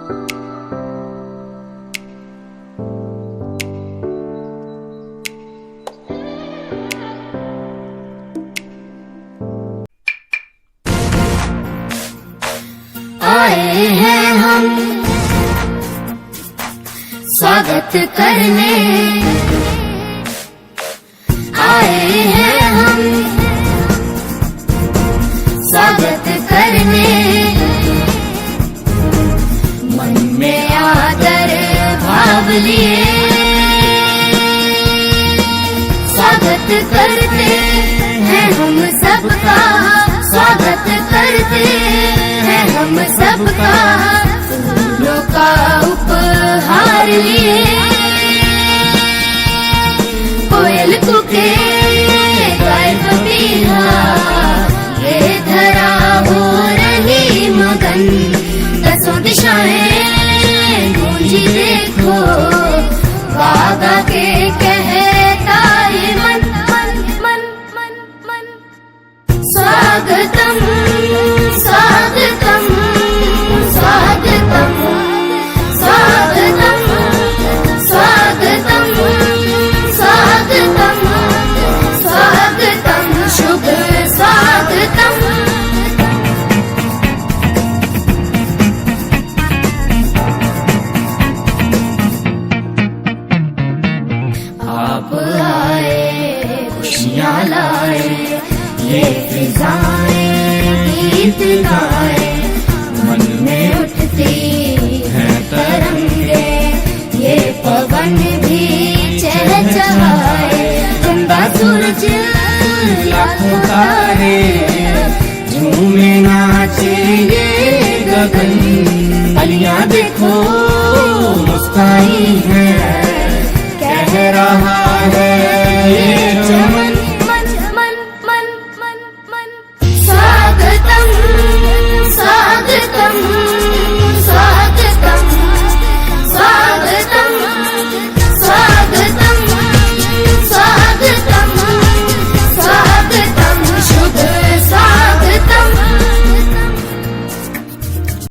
आए हैं हम स्वागत करने, आए हैं हम स्वागत करने, मन में आदर भाव लिए स्वागत करते हैं हम सबका, स्वागत करते हैं हम सबका, फूलों का उपहार लिए कोयल कूके गाय पपीहा, ये धरा हो रही मगन, दसों दिशाएं गूंजी देखो, बागा के कहता ये मन मन मन मन मन, स्वागतम स्वागतम स्वागतम स्वागतम स्वागतम स्वागतम स्वागतम, शुभ स्वागतम। आप आए खुशियाँ लाए, ये फिजाएं गीत गाए।